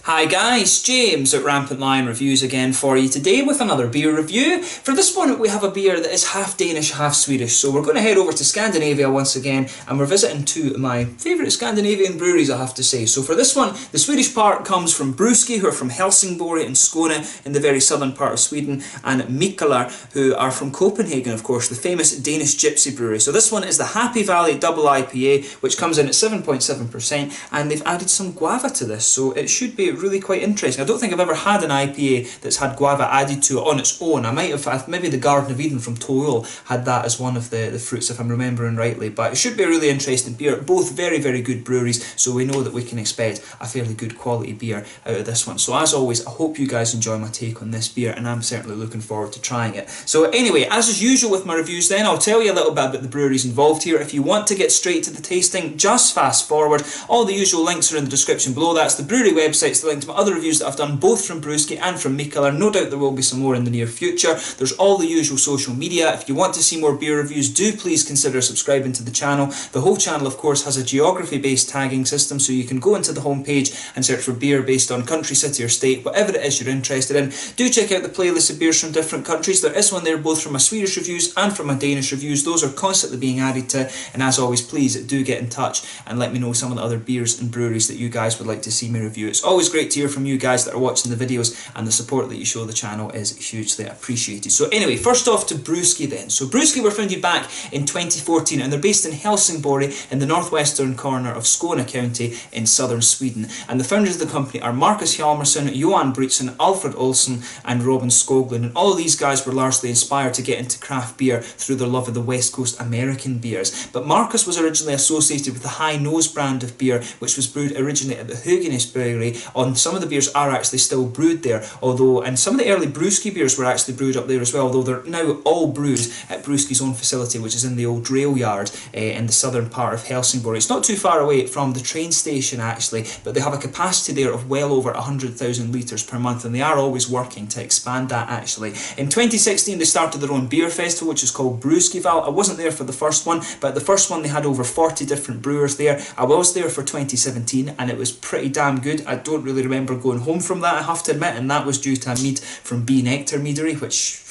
Hi guys, James at Rampant Lion Reviews again for you today with another beer review. For this one we have a beer that is half Danish, half Swedish, so we're going to head over to Scandinavia once again and we're visiting two of my favourite Scandinavian breweries, I have to say. So for this one, the Swedish part comes from Brewski, who are from Helsingborg in Skåne in the very southern part of Sweden, and Mikkeller, who are from Copenhagen, of course, the famous Danish gypsy brewery. So this one is the Happy Valley Double IPA, which comes in at 7.7%, and they've added some guava to this, so it should be really quite interesting. I don't think I've ever had an IPA that's had guava added to it on its own. I might have, maybe the Garden of Eden from Toil had that as one of the fruits, if I'm remembering rightly, but it should be a really interesting beer. Both very, very good breweries, so we know that we can expect a fairly good quality beer out of this one. So as always, I hope you guys enjoy my take on this beer, and I'm certainly looking forward to trying it. So anyway, as is usual with my reviews then, I'll tell you a little bit about the breweries involved here. If you want to get straight to the tasting, just fast forward. All the usual links are in the description below. That's the brewery websites, the link to my other reviews that I've done both from Brewski and from Mikkeller. No doubt there will be some more in the near future. There's all the usual social media. If you want to see more beer reviews, do please consider subscribing to the channel. The whole channel, of course, has a geography-based tagging system, so you can go into the homepage and search for beer based on country, city or state, whatever it is you're interested in. Do check out the playlist of beers from different countries. There is one there both from my Swedish reviews and from my Danish reviews. Those are constantly being added to, and as always, please do get in touch and let me know some of the other beers and breweries that you guys would like to see me review. It's always great to hear from you guys that are watching the videos, and the support that you show the channel is hugely appreciated. So anyway, first off to Brewski then. So Brewski were founded back in 2014 and they're based in Helsingborg in the northwestern corner of Skåne county in southern Sweden. And the founders of the company are Marcus Hjalmarsson, Johan Britsen, Alfred Olsson and Robin Skoglund. And all of these guys were largely inspired to get into craft beer through their love of the West Coast American beers. But Marcus was originally associated with the High Nose brand of beer, which was brewed originally at the Höganäs brewery. On some of the beers are actually still brewed there, and some of the early Brewski beers were actually brewed up there as well, although they're now all brewed at Brewski's own facility, which is in the old rail yard in the southern part of Helsingborg. It's not too far away from the train station actually, but they have a capacity there of well over 100,000 litres per month, and they are always working to expand that actually. In 2016 they started their own beer festival, which is called Brewskival. I wasn't there for the first one, but the first one they had over 40 different brewers there. I was there for 2017 and it was pretty damn good. I don't really remember going home from that, I have to admit, and that was due to a mead from B Nectar Meadery, which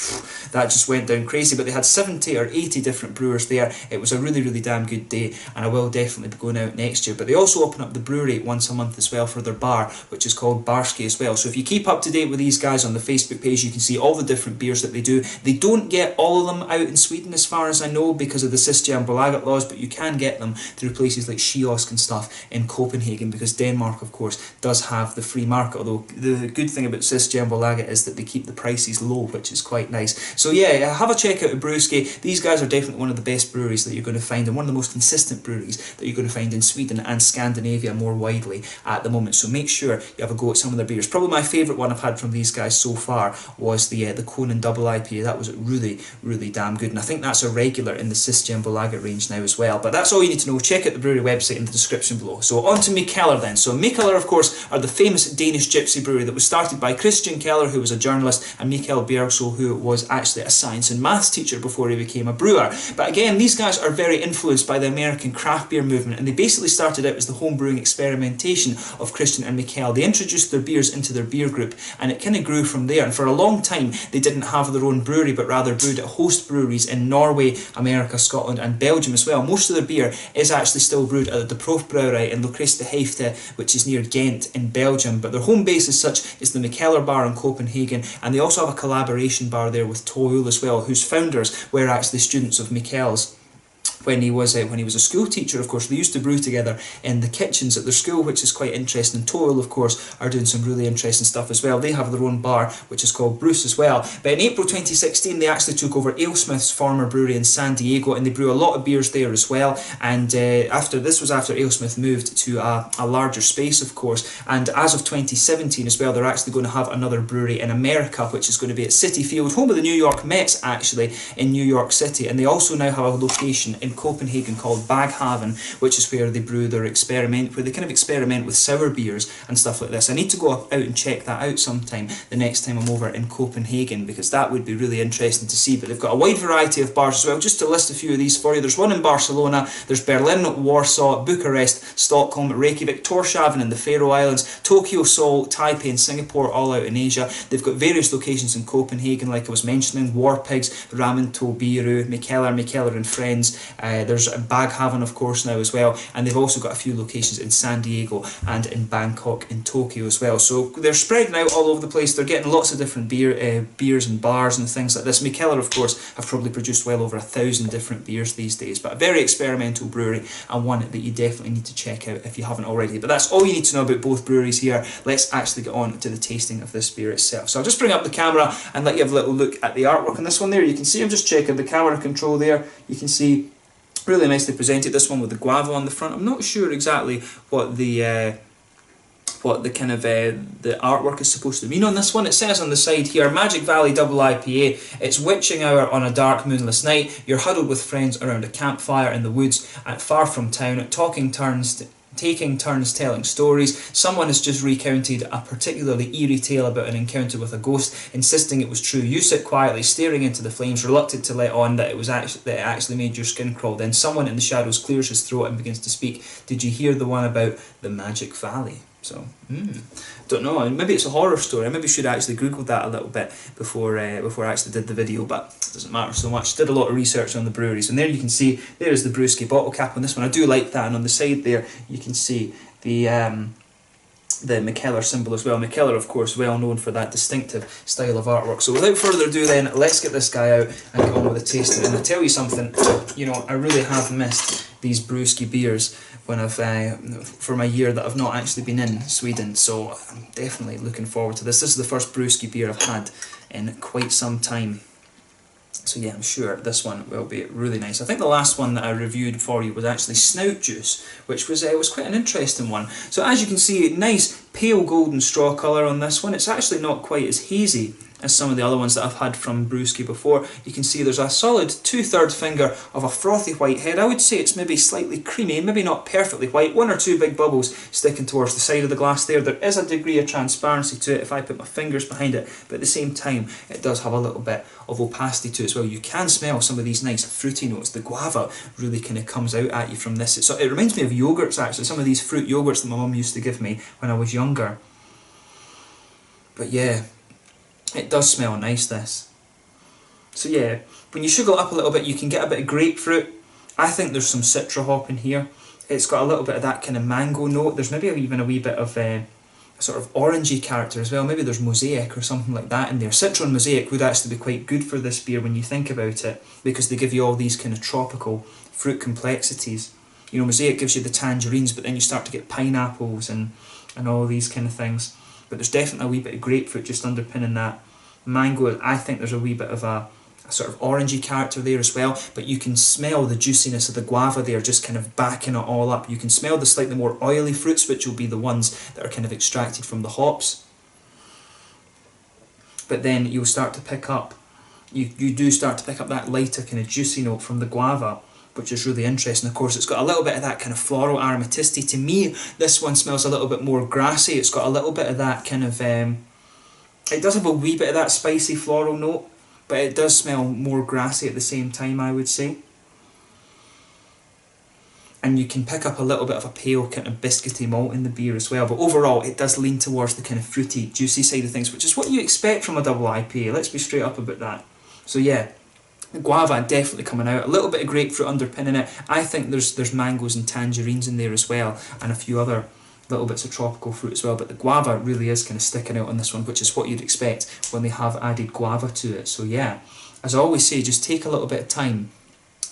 that just went down crazy. But they had 70 or 80 different brewers there. It was a really, really damn good day, and I will definitely be going out next year. But they also open up the brewery once a month as well for their bar, which is called Brewski as well. So if you keep up to date with these guys on the Facebook page, you can see all the different beers that they do. They don't get all of them out in Sweden as far as I know because of the Systembolaget laws, but you can get them through places like Kiosk and stuff in Copenhagen, because Denmark of course does have the free market, although the good thing about Systembolaget is that they keep the prices low, which is quite nice. So yeah, have a check out of Brewski. These guys are definitely one of the best breweries that you're going to find, and one of the most consistent breweries that you're going to find in Sweden and Scandinavia more widely at the moment. So make sure you have a go at some of their beers. Probably my favourite one I've had from these guys so far was the Conan Double IPA. That was really, really damn good, and I think that's a regular in the Systembolaget range now as well. But that's all you need to know. Check out the brewery website in the description below. So on to Mikkeller then. So Mikkeller of course are the famous Danish gypsy brewery that was started by Christian Keller, who was a journalist, and Mikael Bjergsol, who was actually a science and maths teacher before he became a brewer. But again, these guys are very influenced by the American craft beer movement, and they basically started out as the home brewing experimentation of Christian and Mikael. They introduced their beers into their beer group, and it kind of grew from there. And for a long time they didn't have their own brewery, but rather brewed at host breweries in Norway, America, Scotland and Belgium as well. Most of their beer is actually still brewed at the Prof Brewery in Lokris de Heifte, which is near Ghent in Belgium, but their home base as such is the Mikkeller bar in Copenhagen, and they also have a collaboration bar there with Toil as well, whose founders were actually students of Mikkel's. When he was a school teacher, of course, they used to brew together in the kitchens at their school, which is quite interesting. Toil, of course, are doing some really interesting stuff as well. They have their own bar, which is called Bruce as well. But in April 2016, they actually took over AleSmith's former brewery in San Diego, and they brew a lot of beers there as well. And after AleSmith moved to a larger space, of course. And as of 2017 as well, they're actually going to have another brewery in America, which is going to be at Citi Field, home of the New York Mets, actually, in New York City. And they also now have a location in Copenhagen called Baghaven, which is where they brew their experiment, where they kind of experiment with sour beers and stuff like this. I need to go out and check that out sometime the next time I'm over in Copenhagen, because that would be really interesting to see. But they've got a wide variety of bars as well. Just to list a few of these for you, there's one in Barcelona, there's Berlin, Warsaw, Bucharest, Stockholm, Reykjavik, Tórshavn in the Faroe Islands, Tokyo, Seoul, Taipei and Singapore, all out in Asia. They've got various locations in Copenhagen, like I was mentioning, War Pigs, RampantLionReviews, Mikkeller and Friends. There's Baghaven, of course, now as well, and they've also got a few locations in San Diego and in Bangkok, in Tokyo as well. So they're spreading out all over the place. They're getting lots of different beers and bars and things like this. Mikkeller, of course, have probably produced well over 1,000 different beers these days, but a very experimental brewery, and one that you definitely need to check out if you haven't already. But that's all you need to know about both breweries here. Let's actually get on to the tasting of this beer itself. So I'll just bring up the camera and let you have a little look at the artwork on this one there. You can see, I'm just checking the camera control there. You can see really nicely presented, this one with the guava on the front. I'm not sure exactly what the kind of the artwork is supposed to mean on this one. It says on the side here, Magic Valley Double IPA. It's witching hour on a dark moonless night. You're huddled with friends around a campfire in the woods, far from town, taking turns telling stories. Someone has just recounted a particularly eerie tale about an encounter with a ghost, insisting it was true. You sit quietly, staring into the flames, reluctant to let on that it actually made your skin crawl. Then someone in the shadows clears his throat and begins to speak. Did you hear the one about the Magic Valley? So, don't know, maybe it's a horror story. I maybe should have actually googled that a little bit before I actually did the video, but it doesn't matter so much. Did a lot of research on the breweries, and there you can see, there's the Brewski bottle cap on this one. I do like that, and on the side there you can see the Mikkeller symbol as well. Mikkeller, of course, well known for that distinctive style of artwork. So without further ado then, let's get this guy out and get on with the tasting. And I'll tell you something, you know, I really have missed these Brewski beers when I've for my year that I've not actually been in Sweden, so I'm definitely looking forward to this. This is the first Brewski beer I've had in quite some time. So yeah, I'm sure this one will be really nice. I think the last one that I reviewed for you was actually Snout Juice, which was quite an interesting one. So as you can see, nice pale golden straw colour on this one. It's actually not quite as hazy as some of the other ones that I've had from Brewski before. You can see there's a solid 2/3 finger of a frothy white head. I would say it's maybe slightly creamy, maybe not perfectly white. 1 or 2 big bubbles sticking towards the side of the glass there. There is a degree of transparency to it if I put my fingers behind it, but at the same time it does have a little bit of opacity to it as well. You can smell some of these nice fruity notes. The guava really kind of comes out at you from this. It reminds me of yogurts actually, some of these fruit yogurts that my mum used to give me when I was younger. But yeah, it does smell nice, this. So yeah, when you sugar it up a little bit, you can get a bit of grapefruit. I think there's some citra hop in here. It's got a little bit of that kind of mango note. There's maybe even a wee bit of a sort of orangey character as well. Maybe there's mosaic or something like that in there. Citra and mosaic would actually be quite good for this beer when you think about it, because they give you all these kind of tropical fruit complexities. You know, mosaic gives you the tangerines, but then you start to get pineapples and all these kind of things. But there's definitely a wee bit of grapefruit just underpinning that. Mango, I think there's a wee bit of a sort of orangey character there as well, but you can smell the juiciness of the guava there just kind of backing it all up. You can smell the slightly more oily fruits, which will be the ones that are kind of extracted from the hops. But then you'll start to pick up, you do start to pick up that lighter kind of juicy note from the guava, which is really interesting. Of course, it's got a little bit of that kind of floral aromaticity. To me, this one smells a little bit more grassy. It's got a little bit of that kind of, it does have a wee bit of that spicy floral note, but it does smell more grassy at the same time, I would say. And you can pick up a little bit of a pale kind of biscuity malt in the beer as well. But overall, it does lean towards the kind of fruity, juicy side of things, which is what you expect from a double IPA. Let's be straight up about that. So yeah, guava definitely coming out, a little bit of grapefruit underpinning it. I think there's mangoes and tangerines in there as well, and a few other little bits of tropical fruit as well, but the guava really is kind of sticking out on this one, which is what you'd expect when they have added guava to it. So yeah, as I always say, just take a little bit of time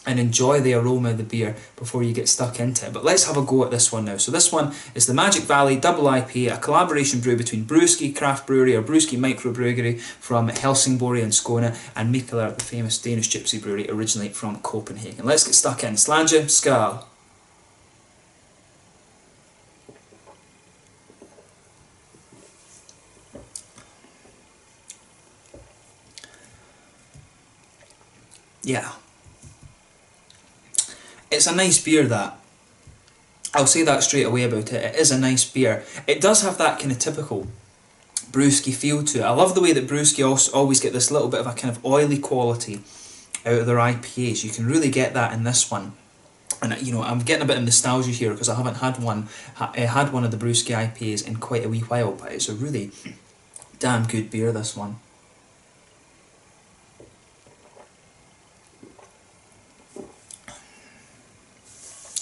and enjoy the aroma of the beer before you get stuck into it. But let's have a go at this one now. So this one is the Magic Valley Double IPA, a collaboration brew between Brewski Craft Brewery or Brewski Microbrewery from Helsingborg and Skåne, and Mikkeller, the famous Danish gypsy brewery, originally from Copenhagen. Let's get stuck in. Slange, Skal. Yeah. It's a nice beer, that. I'll say that straight away about it. It is a nice beer. It does have that kind of typical Brewski feel to it. I love the way that Brewski always get this little bit of a kind of oily quality out of their IPAs. You can really get that in this one. And you know, I'm getting a bit of nostalgia here because I haven't had one of the Brewski IPAs in quite a wee while, but it's a really damn good beer, this one.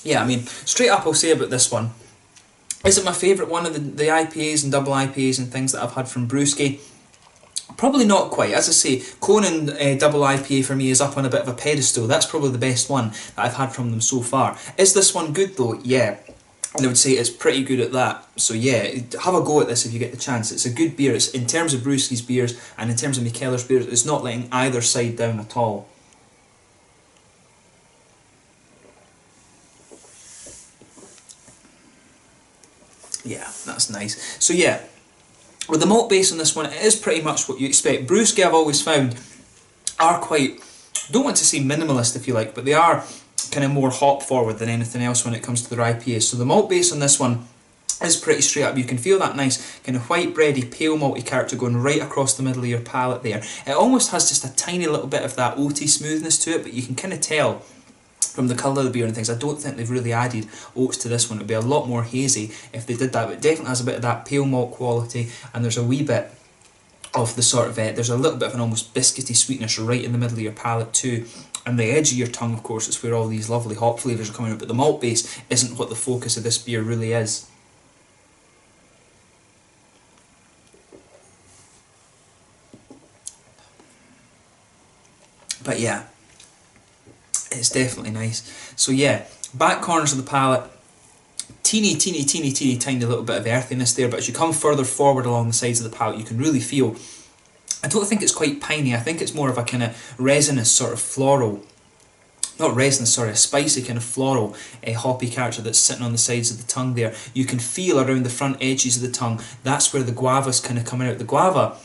Yeah, I mean, straight up I'll say about this one, is it my favourite one of the IPAs and double IPAs and things that I've had from Brewski? Probably not quite. As I say, Conan double IPA for me is up on a bit of a pedestal. That's probably the best one that I've had from them so far. Is this one good though? Yeah. And I would say it's pretty good at that. So yeah, have a go at this if you get the chance. It's a good beer. It's, in terms of Brewski's beers and in terms of Mikkeller's beers, it's not letting either side down at all. Yeah, that's nice. So yeah, with the malt base on this one, it is pretty much what you expect. Brewski, I've always found, are quite, don't want to say minimalist if you like, but they are kind of more hop forward than anything else when it comes to their IPAs. So the malt base on this one is pretty straight up. You can feel that nice kind of white bready, pale malty character going right across the middle of your palate there. It almost has just a tiny little bit of that oaty smoothness to it, but you can kind of tell from the colour of the beer and things. I don't think they've really added oats to this one. It would be a lot more hazy if they did that, but it definitely has a bit of that pale malt quality, and there's a wee bit of the sort of, there's a little bit of an almost biscuity sweetness right in the middle of your palate too. And the edge of your tongue, of course, is where all these lovely hop flavours are coming out, but the malt base isn't what the focus of this beer really is. But yeah, it's definitely nice. So yeah, back corners of the palate, teeny tiny little bit of earthiness there, but as you come further forward along the sides of the palate, you can really feel, I don't think it's quite piney, I think it's more of a kind of resinous sort of floral, not resinous, sorry, a spicy kind of floral hoppy character that's sitting on the sides of the tongue there. You can feel around the front edges of the tongue, that's where the guava's kind of coming out. The guava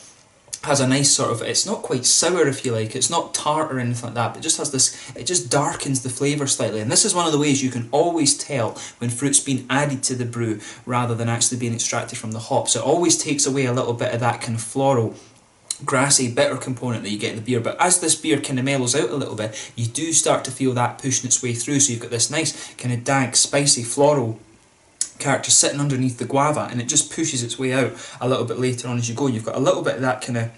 has a nice sort of, it's not quite sour if you like, it's not tart or anything like that, but it just has this, it just darkens the flavour slightly. And this is one of the ways you can always tell when fruit's been added to the brew rather than actually being extracted from the hops. It always takes away a little bit of that kind of floral, grassy, bitter component that you get in the beer, but as this beer kind of mellows out a little bit, you do start to feel that pushing its way through, so you've got this nice kind of dank, spicy, floral character sitting underneath the guava, and it just pushes its way out a little bit later on as you go. You've got a little bit of that kind of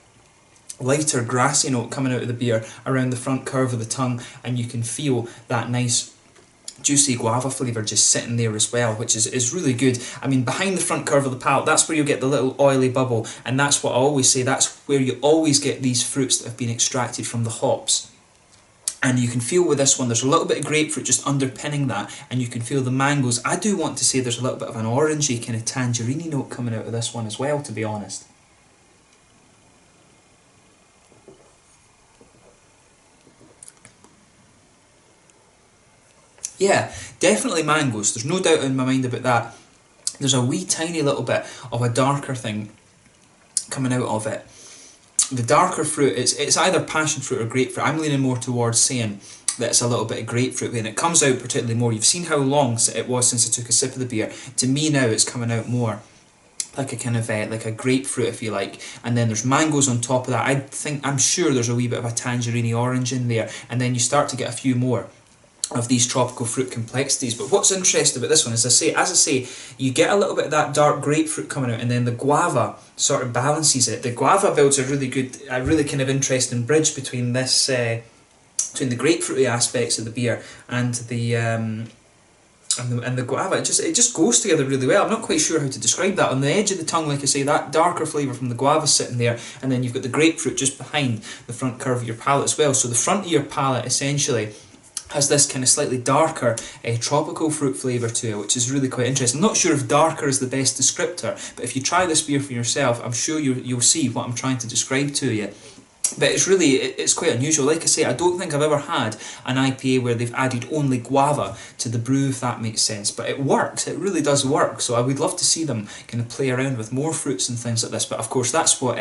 lighter grassy note coming out of the beer around the front curve of the tongue, and you can feel that nice juicy guava flavour just sitting there as well, which is really good. I mean, behind the front curve of the palate, that's where you get the little oily bubble, and that's what I always say, that's where you always get these fruits that have been extracted from the hops. And you can feel with this one, there's a little bit of grapefruit just underpinning that, and you can feel the mangoes. I do want to say there's a little bit of an orangey kind of tangerine note coming out of this one as well, to be honest. Yeah, definitely mangoes, there's no doubt in my mind about that. There's a wee tiny little bit of a darker thing coming out of it. The darker fruit, it's either passion fruit or grapefruit. I'm leaning more towards saying that it's a little bit of grapefruit, and it comes out particularly more. You've seen how long it was since I took a sip of the beer. To me now it's coming out more like a kind of like a grapefruit if you like, and then there's mangoes on top of that. I'm sure there's a wee bit of a tangerine orange in there, and then you start to get a few more of these tropical fruit complexities. But what's interesting about this one is, as I say, you get a little bit of that dark grapefruit coming out, and then the guava sort of balances it. The guava builds a really kind of interesting bridge between this, between the grapefruity aspects of the beer and the guava. It just goes together really well. I'm not quite sure how to describe that. On the edge of the tongue, like I say, that darker flavour from the guava sitting there, and then you've got the grapefruit just behind the front curve of your palate as well. So the front of your palate essentially has this kind of slightly darker tropical fruit flavour to it, which is really quite interesting. I'm not sure if darker is the best descriptor, but if you try this beer for yourself, I'm sure you'll see what I'm trying to describe to you. But it's quite unusual. Like I say, I don't think I've ever had an IPA where they've added only guava to the brew, if that makes sense. But it works, it really does work. So I would love to see them kind of play around with more fruits and things like this. But of course, that's what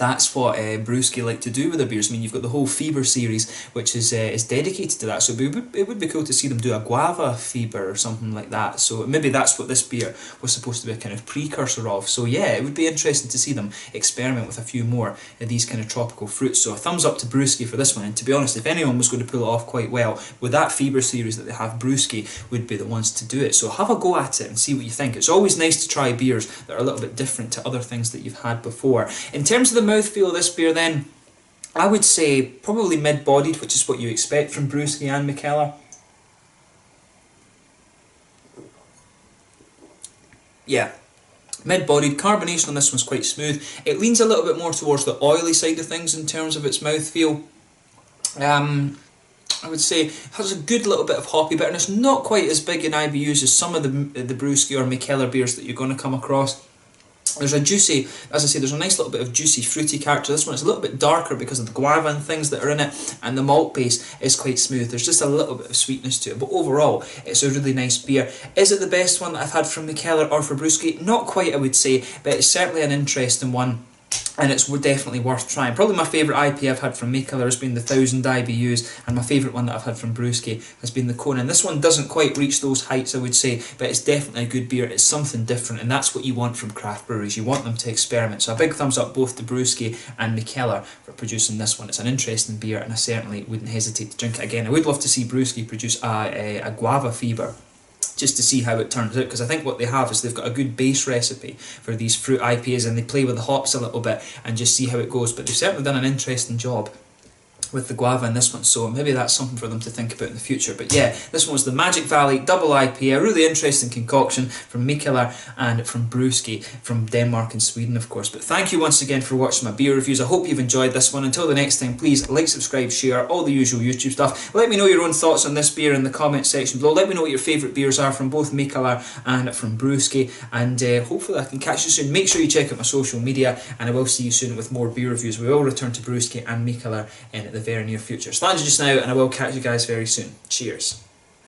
that's what Brewski like to do with their beers. I mean, you've got the whole Fever series, which is dedicated to that. So it would be cool to see them do a guava Fever or something like that. So maybe that's what this beer was supposed to be a kind of precursor of. So yeah, it would be interesting to see them experiment with a few more of these kind of tropical fruits. So a thumbs up to Brewski for this one. And to be honest, if anyone was going to pull it off quite well with that Fever series that they have, Brewski would be the ones to do it. So have a go at it and see what you think. It's always nice to try beers that are a little bit different to other things that you've had before. In terms of the mouthfeel of this beer then, I would say probably mid-bodied, which is what you expect from Brewski and Mikkeller. Yeah, mid-bodied. Carbonation on this one's quite smooth. It leans a little bit more towards the oily side of things in terms of its mouthfeel. I would say has a good little bit of hoppy bitterness, not quite as big in IBUs as some of the Brewski or Mikkeller beers that you're going to come across. There's a juicy, as I say, there's a nice little bit of juicy fruity character. This one is a little bit darker because of the guava and things that are in it, and the malt base is quite smooth. There's just a little bit of sweetness to it, but overall it's a really nice beer. Is it the best one that I've had from Mikkeller or for Brewski? Not quite, I would say, but it's certainly an interesting one. And it's definitely worth trying. Probably my favourite IPA I've had from Mikkeller has been the 1000 IBUs, and my favourite one that I've had from Brewski has been the Conan. This one doesn't quite reach those heights, I would say, but it's definitely a good beer. It's something different, and that's what you want from craft breweries. You want them to experiment. So a big thumbs up both to Brewski and Mikkeller for producing this one. It's an interesting beer, and I certainly wouldn't hesitate to drink it again. I would love to see Brewski produce a guava Fever, just to see how it turns out, because I think what they have is they've got a good base recipe for these fruit IPAs, and they play with the hops a little bit and just see how it goes. But they've certainly done an interesting job with the guava in this one, so maybe that's something for them to think about in the future. But yeah, this one was the Magic Valley Double IPA, a really interesting concoction from Mikkeller and from Brewski from Denmark and Sweden, of course. But thank you once again for watching my beer reviews. I hope you've enjoyed this one. Until the next time, please like, subscribe, share, all the usual YouTube stuff. Let me know your own thoughts on this beer in the comment section below. Let me know what your favourite beers are from both Mikkeller and from Brewski, and hopefully I can catch you soon. Make sure you check out my social media, and I will see you soon with more beer reviews. We will return to Brewski and Mikkeller in the very near future. So that's just now, and I will catch you guys very soon. Cheers.